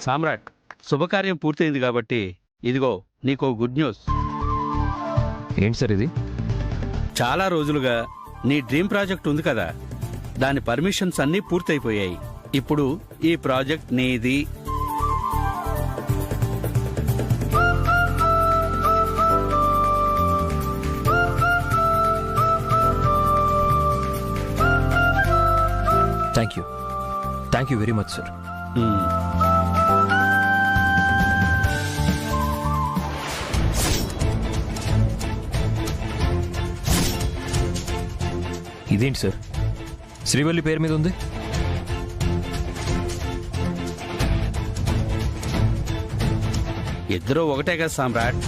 సామ్రాట్, శుభకార్యం పూర్తయింది కాబట్టి ఇదిగో నీకో గుడ్ న్యూస్. ఏంటి సార్ ఇది? చాలా రోజులుగా నీ డ్రీమ్ ప్రాజెక్ట్ ఉంది కదా, దాని పర్మిషన్స్ అన్నీ పూర్తయిపోయాయి. ఇప్పుడు ఈ ప్రాజెక్ట్ నీది. Thank you very much sir. ఇదేంటి సార్, శ్రీవల్లి పేరు మీద ఉంది? ఇద్దరూ ఒకటే కదా సామ్రాట్.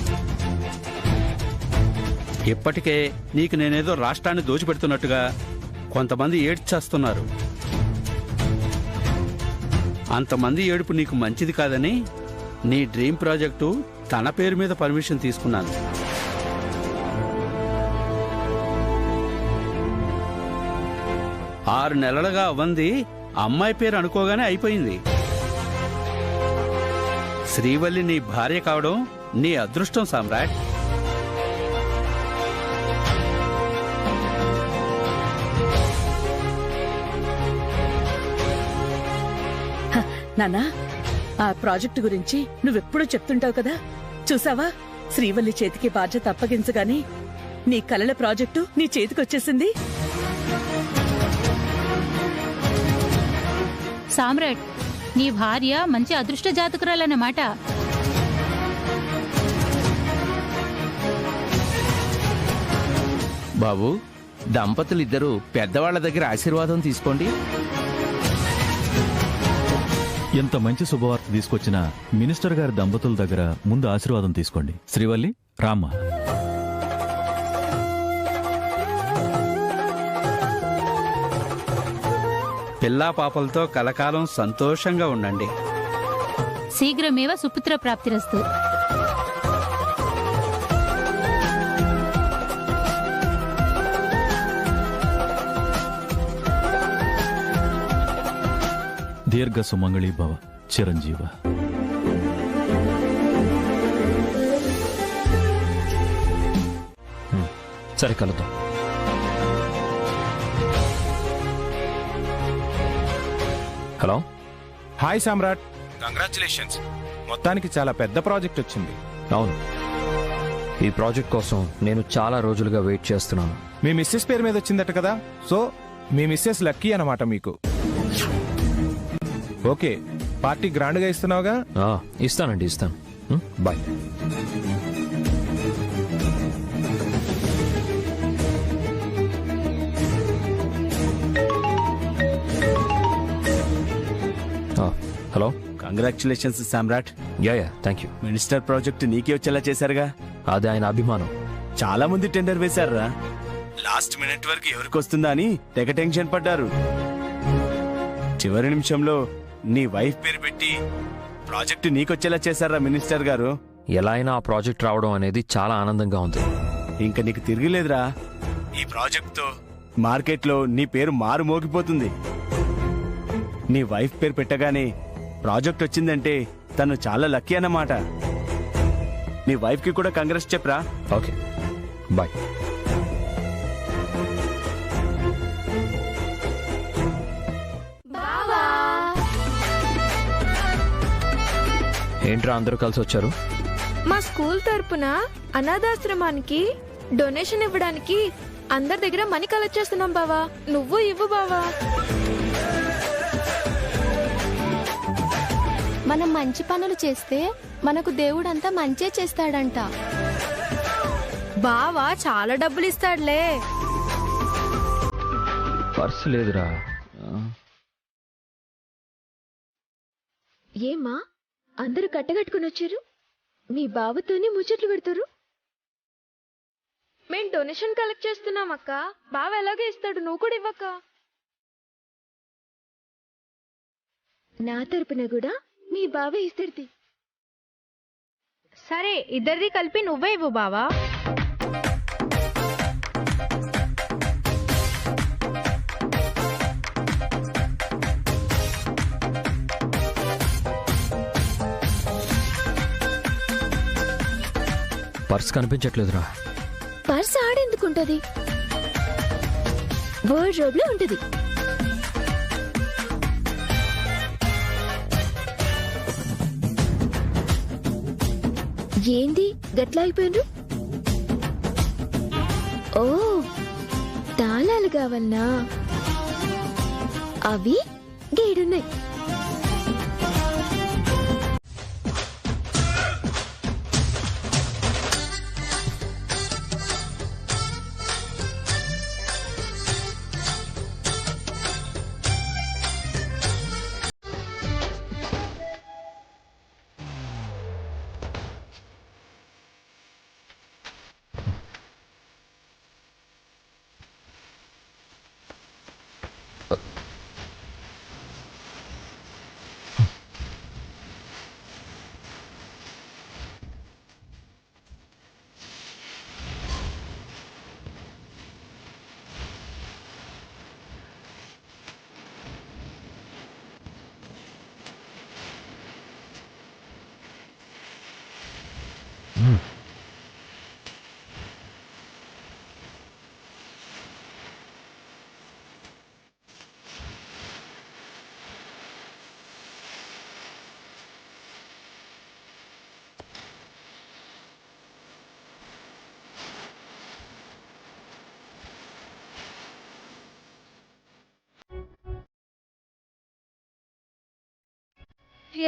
ఇప్పటికే నీకు నేనేదో రాష్ట్రాన్ని దోచిపెడుతున్నట్టుగా కొంతమంది ఏడ్చేస్తున్నారు. అంతమంది ఏడుపు నీకు మంచిది కాదని నీ డ్రీమ్ ప్రాజెక్టు తన పేరు మీద పర్మిషన్ తీసుకున్నాను. ఆరు నెలలుగా అవ్వంది అమ్మాయి పేరు అనుకోగానే అయిపోయింది. శ్రీవల్లి నీ భార్య కావడం నీ అదృష్టం సామ్రాట్. నానా, ఆ ప్రాజెక్టు గురించి నువ్వెప్పుడూ చెప్తుంటావు కదా, చూసావా? శ్రీవల్లి చేతికి బాధ్యత అప్పగించగాని నీ కలల ప్రాజెక్టు నీ చేతికొచ్చేసింది. సామ్రాట్, నీ భార్య మంచి అదృష్ట జాతకురాలన్నమాట. బాబు, దంపతులిద్దరూ పెద్దవాళ్ల దగ్గర ఆశీర్వాదం తీసుకోండి. ఎంత మంచి శుభవార్త తీసుకొచ్చిన మినిస్టర్ గారి దంపతుల దగ్గర ముందు ఆశీర్వాదం తీసుకోండి. శ్రీవల్లి, రామ్మ. పిల్లా పాపలతో కలకాలం సంతోషంగా ఉండండి. శీఘ్రమేవ సుపుత్ర ప్రాప్తిరస్తు. దీర్ఘ సుమంగళి భవ, చిరంజీవ. సరే, కలుద్దాం. హలో. హాయ్ సామ్రాట్, కంగ్రాచులేషన్స్. మొత్తానికి చాలా పెద్ద ప్రాజెక్ట్ వచ్చింది. అవును, ఈ ప్రాజెక్ట్ కోసం నేను చాలా రోజులుగా వెయిట్ చేస్తున్నాను. మీ మిస్సెస్ పేరు మీద వచ్చిందట కదా, సో మీ మిస్సెస్ లక్కీ అన్నమాట మీకు. ఓకే, పార్టీ గ్రాండ్గా ఇస్తున్నావుగా? ఇస్తానండి, ఇస్తాను. Bye. Hello. Congratulations Samrat. Yeah thank you. Minister project నీకే వచ్చేలా చేశారుగా. అది ఆయన అభిమానం. చాలా మంది టెండర్ వేశారా, లాస్ట్ మినిట్ వరకు ఎవరికి వస్తుందా అని తెగ టెన్షన్ పడ్డారు. చివరి నిమిషంలో నీ వైఫ్ పేరు పెట్టి ప్రాజెక్టు నీకొచ్చేలా చేశారా మినిస్టర్ గారు. ఎలా అయినా ఆ ప్రాజెక్ట్ రావడం అనేది చాలా ఆనందంగా ఉంది. ఇంకా నీకు తిరిగిలేదురా. ఈ ప్రాజెక్ట్తో మార్కెట్లో నీ పేరు మారు మోగిపోతుంది. నీ వైఫ్ పేరు పెట్టగానే ప్రాజెక్ట్ వచ్చిందంటే తను చాలా లక్కీ అన్నమాట. నీ వైఫ్ కి కూడా కంగ్రెస్ చెప్పరా. Okay, bye. ఏంట్రా అందరూ కలిసి వచ్చారు? మా స్కూల్ తరపున అనాథాశ్రమానికి డొనేషన్ ఇవ్వడానికి అందరి దగ్గర మనీ కలెక్ట్ చేస్తున్నాం బావా. నువ్వు ఇవ్వు బావా. మనం మంచి పనులు చేస్తే మనకు దేవుడంతా మంచే చేస్తాడంట. బావా చాలా డబ్బులు ఇస్తాడులే. పర్సు లేదురా. ఏమా అందరూ కట్టగట్టుకుని వచ్చారు? మీ బావతోనే ముచ్చట్లు పెడతారు. మేం డొనేషన్ కలెక్ట్ చేస్తున్నాం అక్క. బావ ఎలాగే ఇస్తాడు, నువ్వు కూడా ఇవ్వక్క. నా తరపున కూడా మీ బావే ఇస్తాడు. సరే, ఇద్దరిది కలిపి నువ్వే ఇవ్వు బావా. పర్స్ కనిపించట్లేదురా. పర్స్ ఆడెందుకుంటది? వార్డ్రోబ్ లో ఉంటది. ఏంది గట్లా అయిపోయిండ్రు? ఓ, తాళాలు కావన్నా? అవి గేడున్నాయి.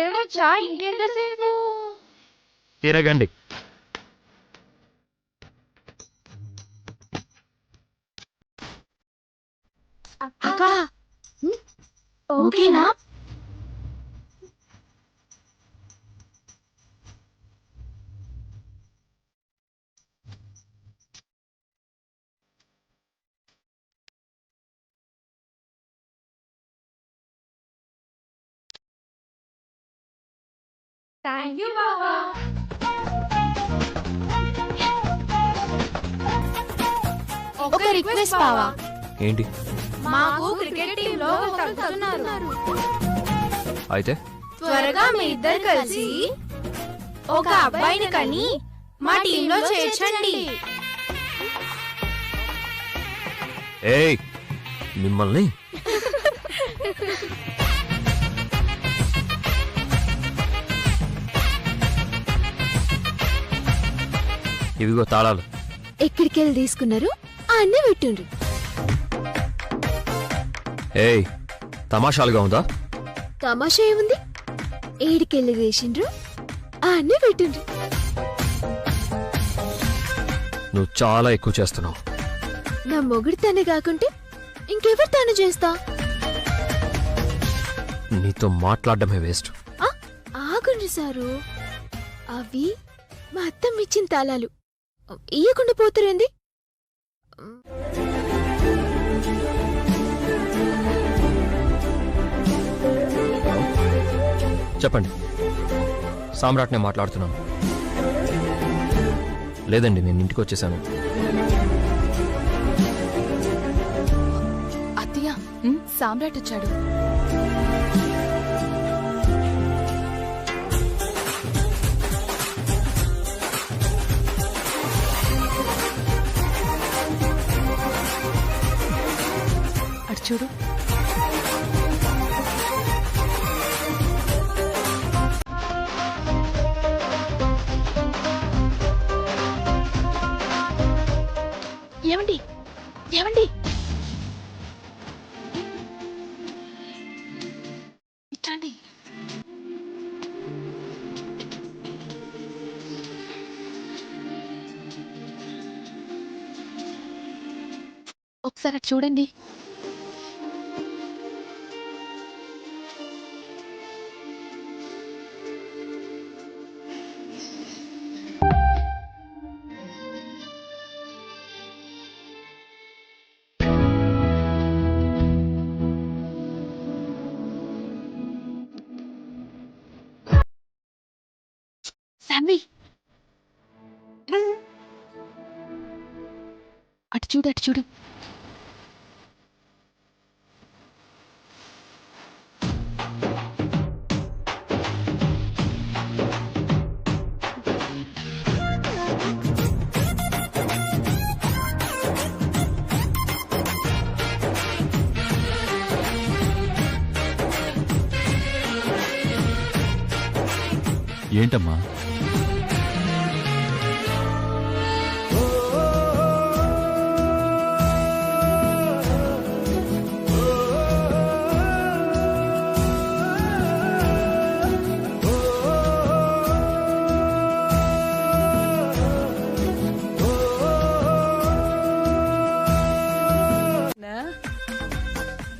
ఏమొచ్చా ఇంకెంతసేపు? తిరగండి. అక్క ఓకేనా? థ్యాంక్ యూ బావా. ఒక రిక్వెస్ట్ బావా. ఏంటి? మాకు క్రికెట్ టీమ్ లో తగ్గుతున్నారు. అయితే త్వరగా మీ ఇద్దరు కలిసి ఒక అబ్బాయిని కని మా టీంలో చేర్చండి. ఏయ్, మిమ్మల్ని ఇవిగో తాళాలు. ఎక్కడికి వెళ్ళి తీసుకున్నారు? అన్నీ పెట్టుండ్రు. ఏయ్, తమాషాలుగా ఉందా? తమాషా ఏముంది? ఏడికెళ్ళి వేసిండ్రు, అన్నీ పెట్టుండ్రు. నువ్వు చాలా ఎక్కువ చేస్తున్నావు. నా మొగుడు తనే కాకుంటే ఇంకెవరు తాను చేస్తా? నీతో మాట్లాడడమే వేస్ట్. ఆగుండ్రి సారు, అవి మా అత్తమ్మ ఇచ్చిన తాళాలు. ఇయ్యకుండా పోతారేంది? చెప్పండి. సామ్రాట్నే మాట్లాడుతున్నాను. లేదండి, నేను ఇంటికి వచ్చేసాను. అత్తయ్య, సామ్రాట్ వచ్చాడు. అటు చూడు. ఏమండి, ఏమండి, ఇట్రండి. ఒకసారి అటు చూడండి. శాన్వి, అటు చూడు, అటు చూడు. ఏంటమ్మా?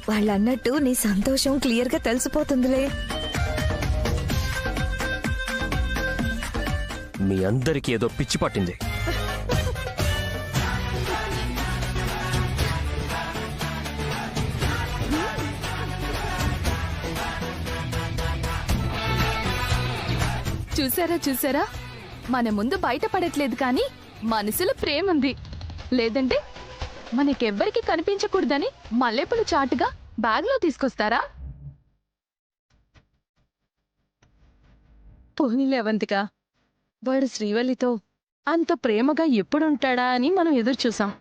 వాళ్ళన్నట్టు నీ సంతోషం క్లియర్ గా తెలిసిపోతుందిలే. మీ అందరికీ ఏదో పిచ్చి పట్టింది. చూసారా మన ముందు బయటపడట్లేదు కానీ మనసులో ప్రేమ ఉంది. లేదంటే మనకెవ్వరికి కనిపించకూడదని మల్లెపూలు చాటుగా బ్యాగ్లో తీసుకొస్తారా? పోనీలే అవంతిక, వాడు శ్రీవల్లితో అంత ప్రేమగా ఎప్పుడుంటాడా అని మనం ఎదురు చూసాం.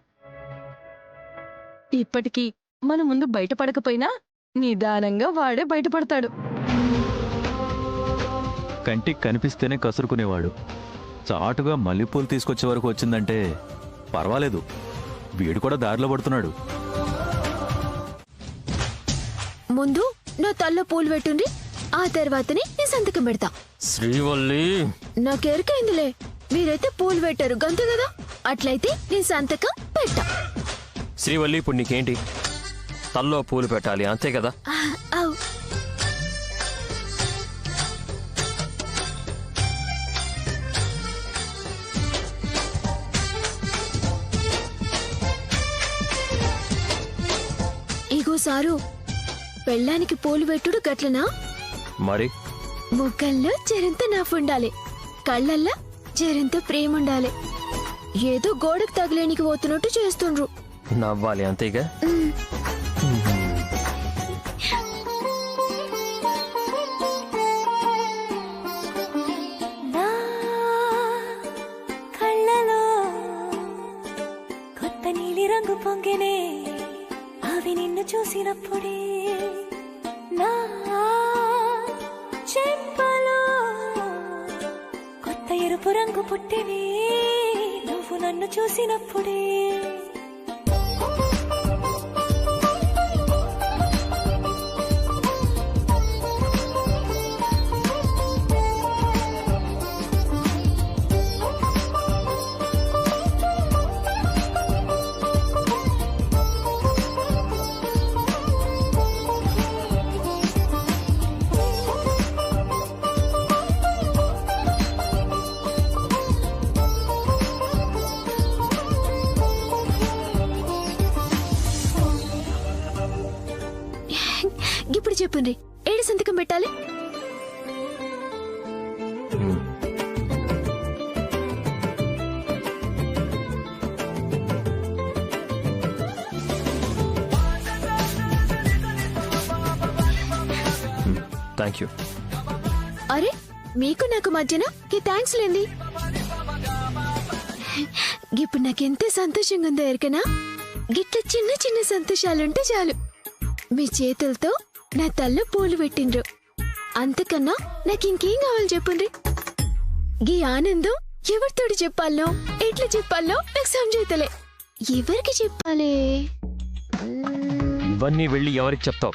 ఇప్పటికీ మన ముందు బయటపడకపోయినా నిదానంగా వాడే బయటపడతాడు. కంటికి కనిపిస్తేనే కసురుకునేవాడు. చాటుగా మల్లెపూలు తీసుకొచ్చే వరకు వచ్చిందంటే పర్వాలేదు, వీడు కూడా దారిలో పడుతున్నాడు. ముందు నా తల్లో పూలు పెట్టుండి, ఆ తర్వాతనే నీ సంతకం పెడతా. శ్రీవల్లి, నాకెరకైందిలే, మీరైతే పూలు పెట్టారు గంతే కదా. అట్లయితే నీ సంతకం పెట్టా. శ్రీవల్లి, ఇప్పుడు నీకేంటి? తల్లో పూలు పెట్టాలి అంతే కదా? అవు. ఇగో సారు, పెళ్ళానికి పూలు పెట్టుడు గట్లనా? మరి ముఖంలో జరంత నవ్వుండాలి, కళ్ళల్లా జరంత ప్రేమ ఉండాలి. ఏదో గోడకు తగిలేనికి పోతున్నట్టు చేస్తుండ్రు. నవ్వాలి అంతేగా? కళ్ళలో కొత్త నీలి రంగు పొంగినే, అవి నిన్ను చూసినప్పుడే. నా చెంపలో కొత్త ఎరుపు రంగు పుట్టినే, నువ్వు నన్ను చూసినప్పుడే. ఇప్పుడు చెప్పండి, ఏడు సంతకం పెట్టాలి? Thank you. అరే, మీకు నాకు మధ్యన థ్యాంక్స్ లేండి. ఇప్పుడు నాకెంత సంతోషంగా ఉందో ఎరకనా? గిట్ల చిన్న చిన్న సంతోషాలుంటే చాలు. మీ చేతులతో నా తల్లో పూలు పెట్టిండ్రు, అంతకన్నా నాకింకేం కావాలి చెప్పండి. గీ ఆనందం ఎవరితోటి చెప్పాలనో ఎట్లా చెప్పాలనో నాకు సంజయితలే. ఎవరికి చెప్పాలి? ఇవన్నీ వెళ్ళి ఎవరికి చెప్తావు?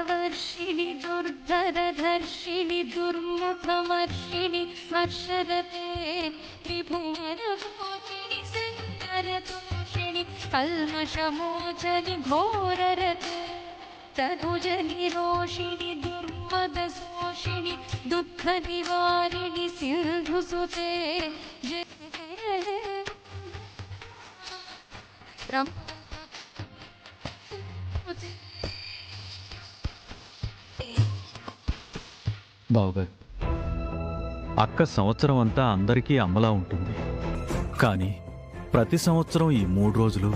వర్షిణి దుర్ధరధర్షిణి దుర్ముఖమర్షిణి స్మర్శరతే త్రిభువనమోచిని శంకరతోషిణి కల్మషమోచని ఘోరరతే తనుజనిరోషిణి దుర్మదశోషిణి దుఃఖ నివారిణి సింధుసుతే బావుగారు, అక్క సంవత్సరం అంతా అందరికీ అమ్మలా ఉంటుంది. కానీ ప్రతి సంవత్సరం ఈ 3 రోజులు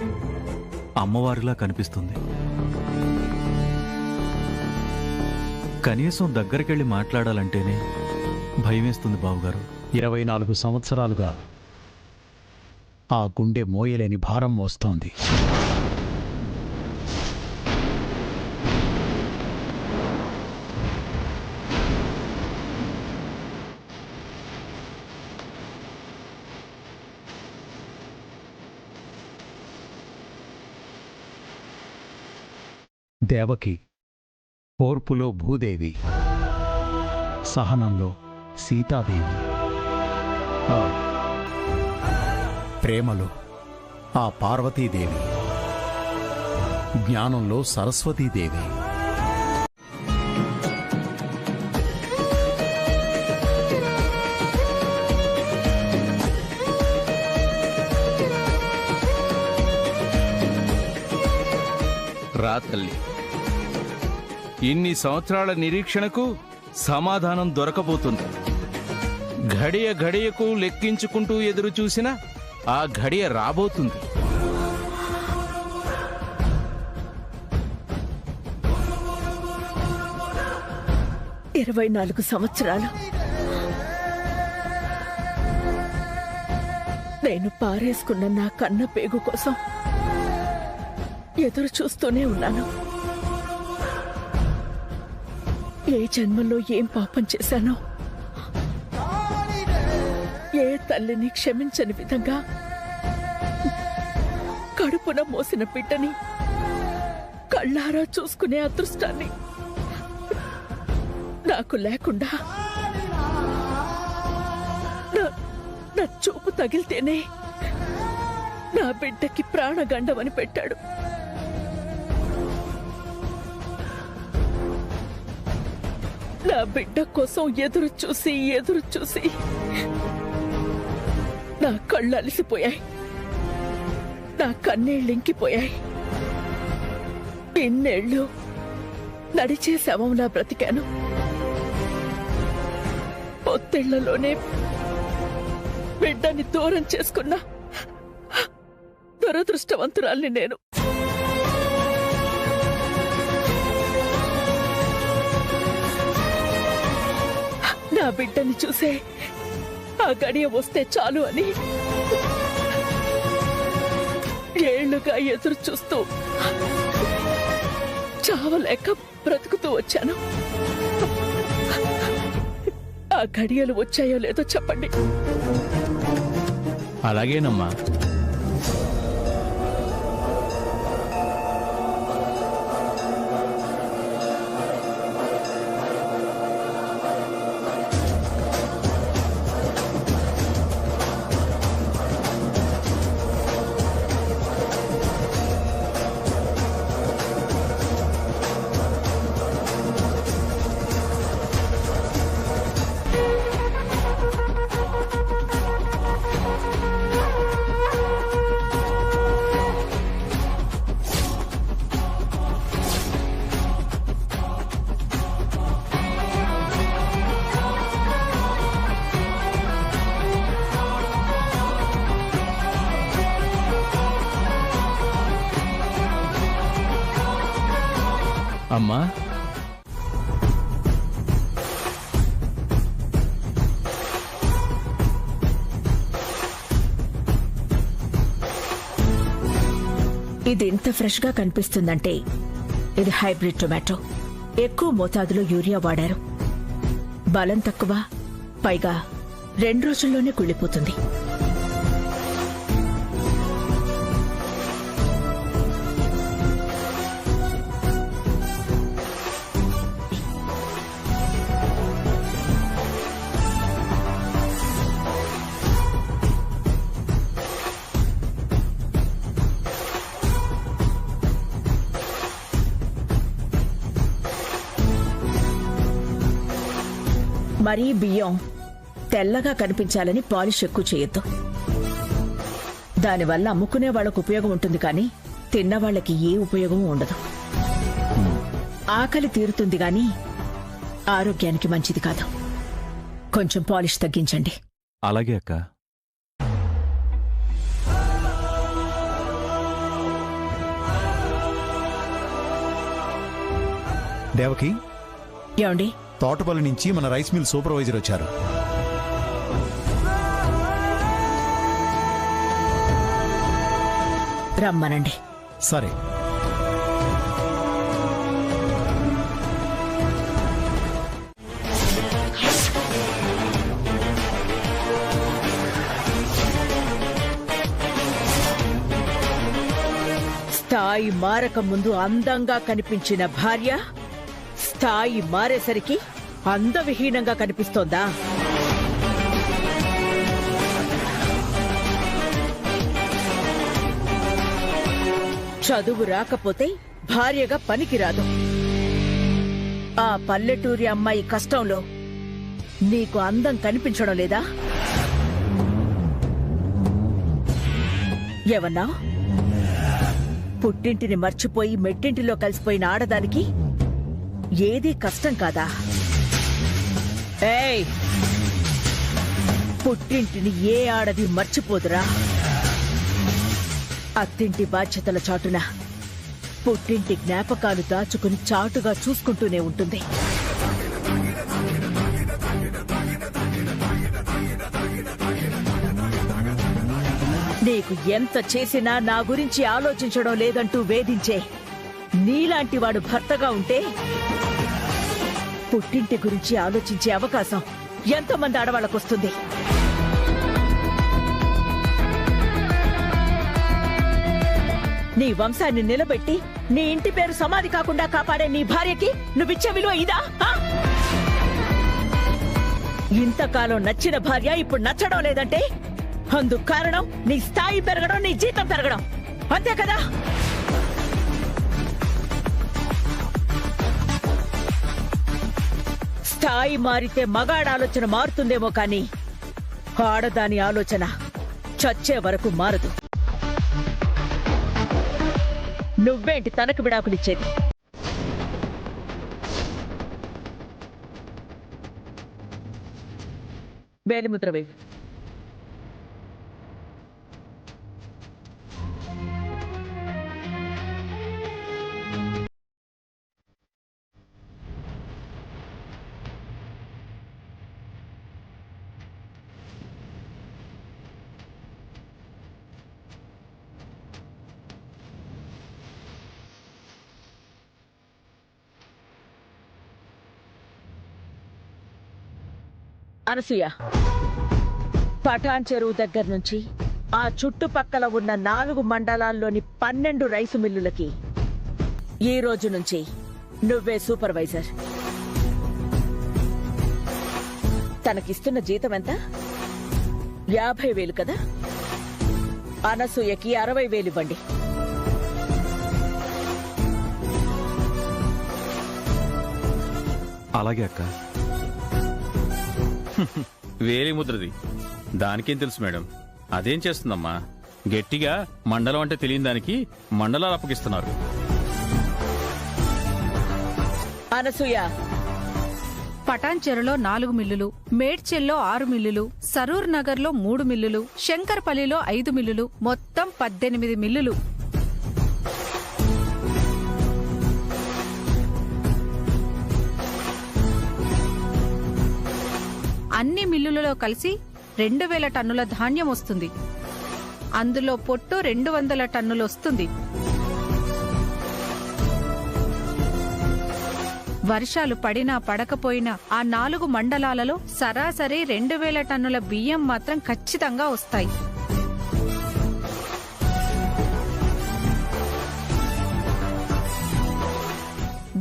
అమ్మవారిలా కనిపిస్తుంది. కనీసం దగ్గరికెళ్ళి మాట్లాడాలంటేనే భయమేస్తుంది బావుగారు. 24 సంవత్సరాలుగా ఆ గుండె మోయలేని భారం మోస్తోంది. దేవకి ఓర్పులో భూదేవి, సహనంలో సీతాదేవి, ప్రేమలో ఆ పార్వతీదేవి, జ్ఞానంలో సరస్వతీదేవి. రా తల్లి, ఇన్ని సంవత్సరాల నిరీక్షణకు సమాధానం దొరకబోతుంది. ఘడియ ఘడియకు లెక్కించుకుంటూ ఎదురు చూసిన ఆ ఘడియ రాబోతుంది. ఇరవై 24 సంవత్సరాలు నేను పారేసుకున్న నా కన్న పేగు కోసం ఎదురు చూస్తూనే ఉన్నాను. ఏ జన్మలో ఏం పాపం చేశానో, ఏ తల్లిని క్షమించని విధంగా కడుపున మోసిన బిడ్డని కళ్ళారా చూసుకునే అదృష్టాన్ని నాకు లేకుండా నా చూపు తగిలితేనే నా బిడ్డకి ప్రాణగండమని పెట్టాడు. నా బిడ్డ కోసం ఎదురు చూసి నా కళ్ళు అలిసిపోయాయి, నా కన్నీళ్ళు ఇంకిపోయాయి. ఇన్నేళ్ళు నడిచే శవంలా బ్రతికాను. పొత్తిళ్లలోనే బిడ్డని దూరం చేసుకున్న దురదృష్టవంతురాల్ని నేను. నా బిడ్డని చూసే ఆ గడియ వస్తే చాలు అని ఏళ్లుగా ఎదురు చూస్తూ చావలేక బ్రతుకుతూ వచ్చాను. ఆ గడియలు వచ్చాయో లేదో చెప్పండి. అలాగేనమ్మా. అమ్మా, ఇది ఇంత ఫ్రెష్ గా కనిపిస్తుందంటే ఇది హైబ్రిడ్ టొమాటో. ఎక్కువ మోతాదులో యూరియా వాడారు. బలం తక్కువ, పైగా 2 రోజుల్లోనే కుళ్ళిపోతుంది. మరీ బియ్యం తెల్లగా కనిపించాలని పాలిష్ ఎక్కువ చేయొద్దు. దానివల్ల అమ్ముకునే వాళ్లకు ఉపయోగం ఉంటుంది, కానీ తిన్నవాళ్లకి ఏ ఉపయోగం ఉండదు. ఆకలి తీరుతుంది గాని ఆరోగ్యానికి మంచిది కాదు. కొంచెం పాలిష్ తగ్గించండి. అలాగే అక్క. దేవకి, ఏమండి? తోటపల్లి నుంచి మన రైస్ మిల్ సూపర్వైజర్ వచ్చారు. రమ్మనండి. సరే. స్థాయి మారక ముందు అందంగా కనిపించిన భార్య స్థాయి మారేసరికి అందవిహీనంగా కనిపిస్తోందా? చదువు రాకపోతే భార్యగా పనికిరాదు. ఆ పల్లెటూరి అమ్మాయి కష్టంలో నీకు అందం కనిపించడం లేదా? ఏమన్నా? పుట్టింటిని మర్చిపోయి మెట్టింటిలో కలిసిపోయిన ఆడదానికి ఏదీ కష్టం కాదా? ఏయ్, పుట్టింటిని ఏ ఆడది మర్చిపోదురా? అత్తింటి బాధ్యతల చాటున పుట్టింటి జ్ఞాపకాలు దాచుకుని చాటుగా చూసుకుంటూనే ఉంటుంది. నీకు ఎంత చేసినా నా గురించి ఆలోచించడం లేదంటూ వేధించే నీలాంటి వాడు భర్తగా ఉంటే పుట్టింటి గురించి ఆలోచించే అవకాశం ఎంతమంది ఆడవాళ్ళకొస్తుంది? నీ వంశాన్ని నిలబెట్టి నీ ఇంటి పేరు సమాధి కాకుండా కాపాడే నీ భార్యకి నువ్విచ్చే విలువ ఇదా? ఇంతకాలం నచ్చిన భార్య ఇప్పుడు నచ్చడం లేదంటే అందుకు కారణం నీ స్థాయి పెరగడం, నీ జీతం పెరగడం, అంతే కదా? స్థాయి మారితే మగాడి ఆలోచన మారుతుందేమో కానీ ఆడదాని ఆలోచన చచ్చే వరకు మారదు. నువ్వేంటి తనకు విడాకులిచ్చేది? వేలిముద్రవే. అనసూయ, పటాన్ చెరువు దగ్గర నుంచి ఆ చుట్టుపక్కల ఉన్న 4 మండలాల్లోని 12 రైసు మిల్లులకి ఈ రోజు నుంచి నువ్వే సూపర్వైజర్. తనకిస్తున్న జీతం ఎంత? 50,000 కదా? అనసూయకి 60,000 ఇవ్వండి. అలాగే అక్క. వేలిముద్రది దానికేం తెలుసు మేడం? అదేం చేస్తుందమ్మా? గట్టిగా మండలం అంటే తెలియని దానికి మండలాలు అప్పగిస్తున్నారు. అనసూయ, పటాన్ చెరులో 4 మిల్లులు, మేడ్చెల్లో 6 మిల్లులు, సరూర్ నగర్లో 3 మిల్లులు, శంకర్పల్లిలో 5 మిల్లులు, మొత్తం 18 మిల్లులు. అన్ని మిల్లులలో కలిసి 2,000 టన్నుల ధాన్యం వస్తుంది. అందులో పొట్టు 200 టన్నులు వస్తుంది. వర్షాలు పడినా పడకపోయినా ఆ 4 మండలాలలో సరాసరి 2,000 టన్నుల బియ్యం మాత్రం ఖచ్చితంగా వస్తాయి.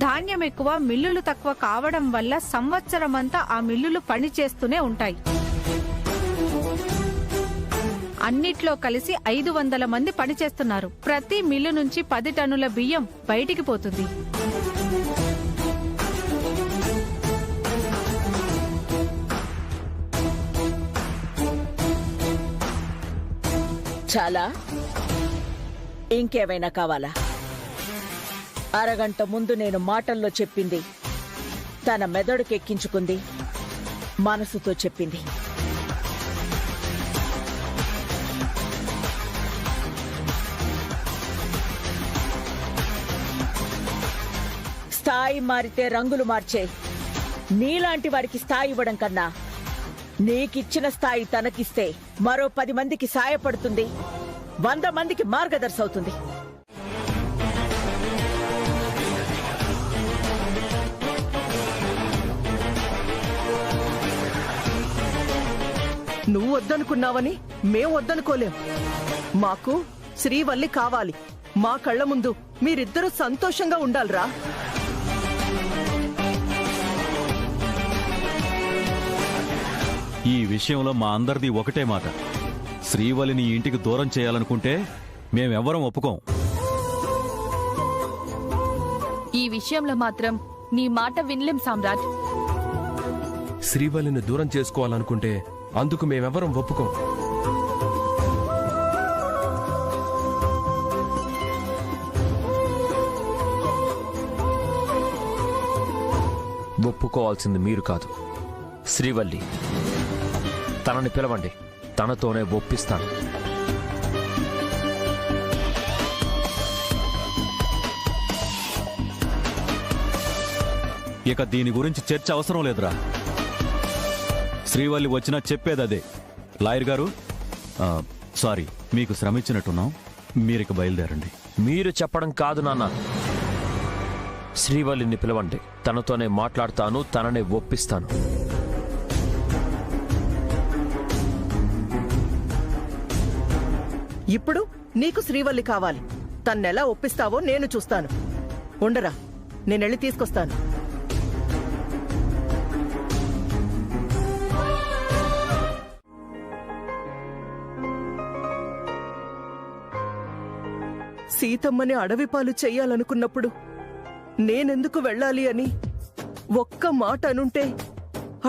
ధాన్యం ఎక్కువ, మిల్లులు తక్కువ కావడం వల్ల సంవత్సరమంతా ఆ మిల్లులు పనిచేస్తూనే ఉంటాయి. అన్నిట్లో కలిసి 500 మంది పనిచేస్తున్నారు. ప్రతి మిల్లు నుంచి 10 టన్నుల బియ్యం బయటికి పోతుంది. చాలా? ఇంకేమైనా కావాలా? అరగంట ముందు నేను మాటల్లో చెప్పింది తన మెదడుకెక్కించుకుంది, మనసుతో చెప్పింది. స్థాయి మారితే రంగులు మార్చే నీలాంటి వాడికి స్థాయి ఇవ్వడం కన్నా నీకిచ్చిన స్థాయి తనకిస్తే మరో 10 మందికి సాయపడుతుంది, 100 మందికి మార్గదర్శి అవుతుంది. నువ్వు వద్దనుకున్నావని మేం వద్దనుకోలేం. మాకు శ్రీవల్లి కావాలి. మా కళ్ళ ముందు మీరిద్దరూ సంతోషంగా ఉండాలిరా. ఈ విషయంలో మా అందరిది ఒకటే మాట. శ్రీవల్లిని ఈ ఇంటికి దూరం చేయాలనుకుంటే మేమెవ్వరం ఒప్పుకోం. ఈ విషయంలో మాత్రం నీ మాట వినలేం సామ్రాట్. శ్రీవల్లిని దూరం చేసుకోవాలనుకుంటే అందుకు మేమెవరం ఒప్పుకోం. ఒప్పుకోవాల్సింది మీరు కాదు, శ్రీవల్లి. తనని పిలవండి, తనతోనే ఒప్పిస్తాను. ఇక దీని గురించి చర్చ అవసరం లేదురా. శ్రీవల్లి వచ్చినా చెప్పేదదే. లాయర్ గారు, సారీ, మీకు శ్రమ ఇచ్చినట్టున్నాం. మీరిక బయలుదేరండి. మీరు చెప్పడం కాదు నాన్న, శ్రీవల్లిని పిలవండి, తనతోనే మాట్లాడతాను, తననే ఒప్పిస్తాను. ఇప్పుడు నీకు శ్రీవల్లి కావాలి. తన్నెలా ఒప్పిస్తావో నేను చూస్తాను. ఉండరా, నేనెళ్ళి తీసుకొస్తాను. సీతమ్మని అడవి పాలు చెయ్యాలనుకున్నప్పుడు నేనెందుకు వెళ్ళాలి అని ఒక్క మాట అనుంటే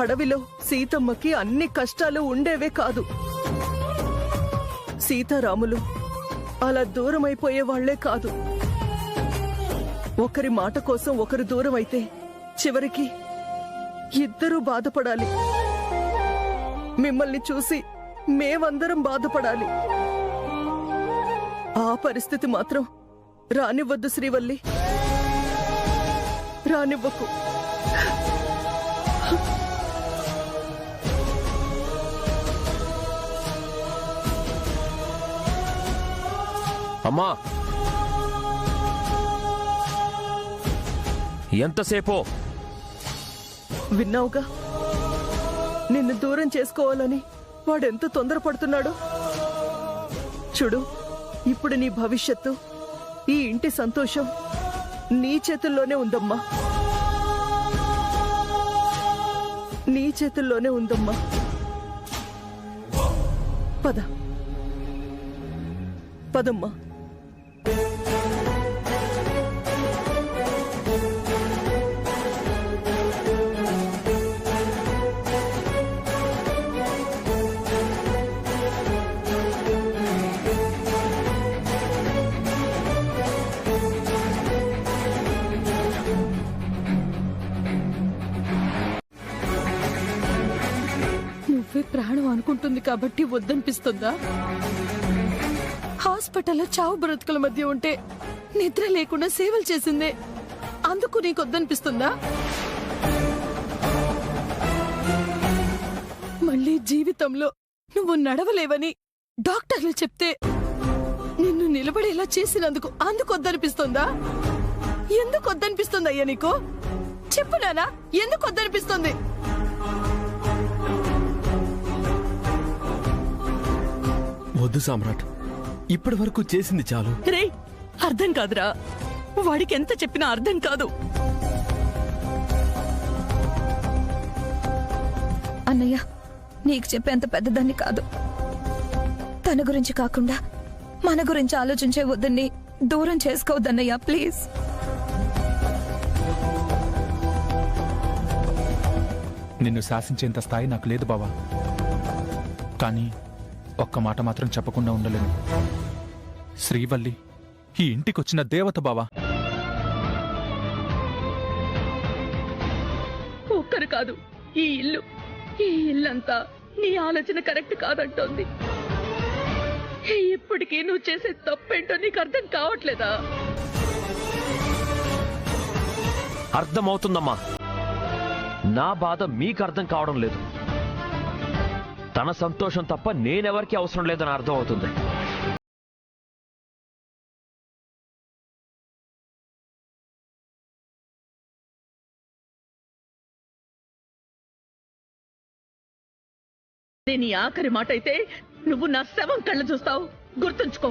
అడవిలో సీతమ్మకి అన్ని కష్టాలు ఉండేవే కాదు. సీతారాములు అలా దూరమైపోయేవాళ్లే కాదు. ఒకరి మాట కోసం ఒకరు దూరమైతే చివరికి ఇద్దరూ బాధపడాలి. మిమ్మల్ని చూసి మేమందరం బాధపడాలి. ఆ పరిస్థితి మాత్రం రానివ్వద్దు శ్రీవల్లి, రానివ్వకు. అమ్మా, ఎంతసేపో? విన్నావుగా, నిన్ను దూరం చేసుకోవాలని వాడెంత తొందరపడుతున్నాడో. చూడు, ఇప్పుడు నీ భవిష్యత్తు, ఈ ఇంటి సంతోషం నీ చేతుల్లోనే ఉందమ్మా, నీ చేతుల్లోనే ఉందమ్మా. పద, పదమ్మా. నువ్వే ప్రాణం అనుకుంటుంది కాబట్టి వద్దనిపిస్తుందా? హాస్పిటల్లో చావు బ్రతుకుల మధ్య ఉంటే నిద్ర లేకుండా సేవలు చేసిందే, అందుకు నీకు వద్దనిపిస్తుందా? మళ్ళీ జీవితంలో నువ్వు నడవలేవని డాక్టర్లు చెప్తే నిన్ను నిలబడేలా చేసినందుకు అందుకు వద్దనిపిస్తుందా? ఎందుకు వద్దనిపిస్తుంది అయ్యా నీకు? చెప్పు నానా, ఎందుకు వద్దనిపిస్తుంది? వద్దు సామ్రాట్, ఇప్పటి వరకు చేసింది చాలు. రే, అర్థం కాదురా. వాడికి ఎంత చెప్పినా అర్థం కాదు. అన్నయ్య, నీకు చెప్పేంత పెద్దదాన్ని కాదు. తన గురించి కాకుండా మన గురించి ఆలోచించే వద్దని దూరం చేసుకోవద్దన్నయ్య, ప్లీజ్. నిన్ను శాసించేంత స్థాయి నాకు లేదు బావా. కానీ ఒక్క మాట మాత్రం చెప్పకుండా ఉండలేను. శ్రీవల్లి ఈ ఇంటికొచ్చిన దేవత బావా. ఒక్కరు కాదు, ఈ ఇల్లంతా నీ ఆలోచన కరెక్ట్ కాదంటోంది. ఇప్పటికీ నువ్వు చేసే తప్పేంటో నీకు అర్థం కావట్లేదా? అర్థమవుతుందమ్మా, నా బాధ మీకు అర్థం కావడం లేదు. తన సంతోషం తప్ప నేనెవరికి అవసరం లేదని అర్థం అవుతుంది. నీ ఆఖరి మాట అయితే నువ్వు నా శవం కళ్ళ చూస్తావు, గుర్తుంచుకో.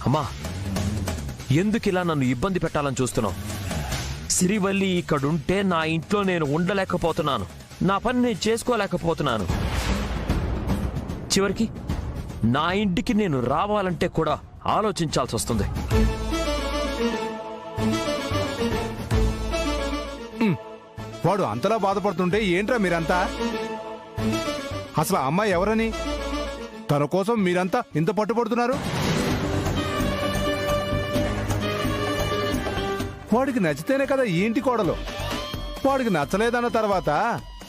అమ్మా, ఎందుకు ఇలా నన్ను ఇబ్బంది పెట్టాలని చూస్తున్నావు? శ్రీవల్లి ఇక్కడుంటే నా ఇంట్లో నేను ఉండలేకపోతున్నాను, నా పని నేను చేసుకోలేకపోతున్నాను. చివరికి నా ఇంటికి నేను రావాలంటే కూడా ఆలోచించాల్సి వస్తుంది. వాడు అంతలా బాధపడుతుంటే ఏంట్రా మీరంతా? అసలు ఆ అమ్మాయి ఎవరని తన కోసం మీరంతా ఇంత పట్టుపడుతున్నారు? వాడికి నచ్చితేనే కదా ఈ ఇంటి కోడలు. వాడికి నచ్చలేదన్న తర్వాత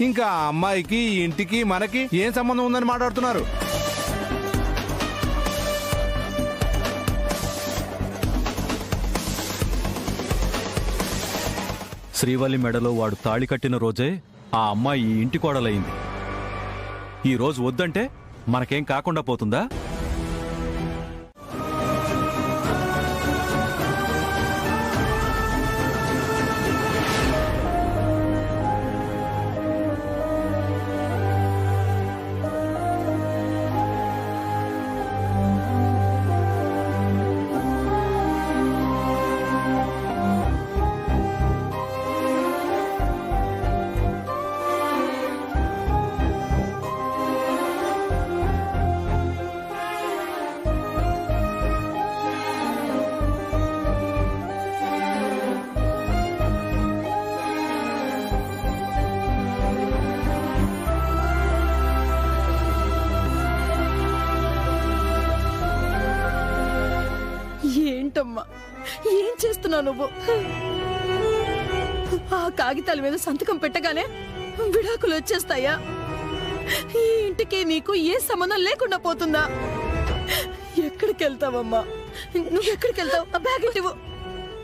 ఇంకా ఆ అమ్మాయికి ఈ ఇంటికి మనకి ఏం సంబంధం ఉందని మాట్లాడుతున్నారు? శ్రీవల్లి మెడలో వాడు తాళి కట్టిన రోజే ఆ అమ్మాయి ఈ ఇంటి కోడలయ్యింది. ఈ రోజు వద్దంటే మనకేం కాకుండా పోతుందా? ఏంటమ్మా, ఏం చేస్తున్నావు నువ్వు? ఆ కాగితాల మీద సంతకం పెట్టగానే విడాకులు వచ్చేస్తాయా? ఈ ఇంటికి నీకు ఏ సంబంధం లేకుండా పోతుందా? ఎక్కడికి వెళ్తావమ్మా? నువ్వెక్కడికి వెళ్తావు? ఆ బ్యాగ్ ఇవ్వు.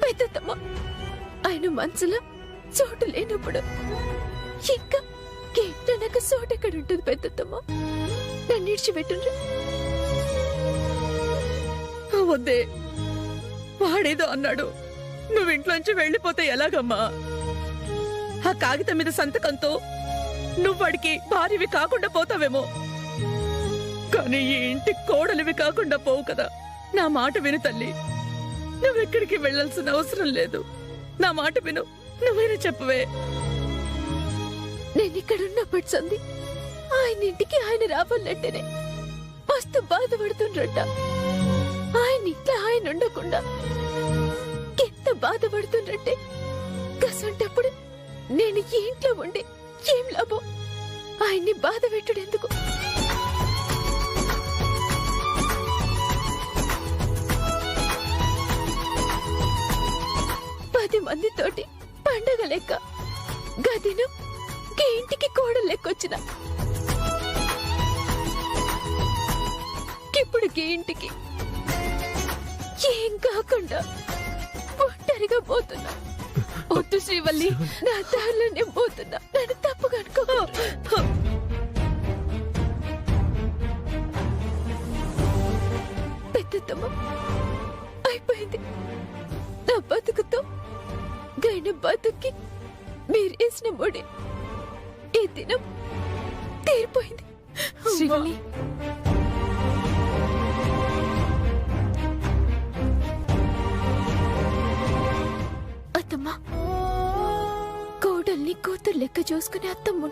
పెద్దమ్మా, ఆయన మనసులో చోటు లేనప్పుడు ఇంకా నాకు చోటు ఎక్కడ ఉంటుంది? పెద్దమ్మా, నన్ను ఇడిచిపెట్టుండ్రు. వద్దే, వాడేదో అన్నాడు, నువ్వు ఇంట్లోంచి వెళ్ళిపోతే ఎలాగమ్మా? ఆ కాగితం మీద సంతకంతో నువ్వు వాడికి భార్యవి కాకుండా పోతావేమో, కానీ ఈ ఇంటి కోడలివి కాకుండా పోవు కదా. నా మాట విను తల్లి, నువ్వెక్కడికి వెళ్ళాల్సిన అవసరం లేదు. నా మాట విను, నువ్వైనా చెప్పవే. నేను ఇక్కడ ఉన్నప్పటి సంది ఆయన ఇంటికి ఆయన రావాలంటేనే మస్తు బాధపడుతుండ్రట. ఆయన ఇంట్లో ఆయన ఉండకుండా ఎంత బాధపడుతుండ్రంటే, కసంటప్పుడు నేను ఈ ఇంట్లో ఉండి ఏం లాభం? ఆయన్ని బాధ పెట్టుడెందుకు? పది మందితోటి పండగ లెక్క గదిను ఈ ఇంటికి కోడలు లెక్కొచ్చిన, ఇప్పుడు ఈ ఇంటికి ఏం కాకుండా ఒంటరిగా పోతున్నా. వద్దు శ్రీవల్లి, నా దారిలో నేను పోతున్నా, నన్ను తప్పుగా అనుకో. పెద్దమ్మ, అయిపోయింది నా బతుకుతో. గైన బతుక్కి మీరేసిన ముడి ఈ దినం తీరిపోయింది. శ్రీవల్లి, అత్తమ్మ, కోడల్ని కూతురు లెక్క చూసుకునే అత్తమ్మ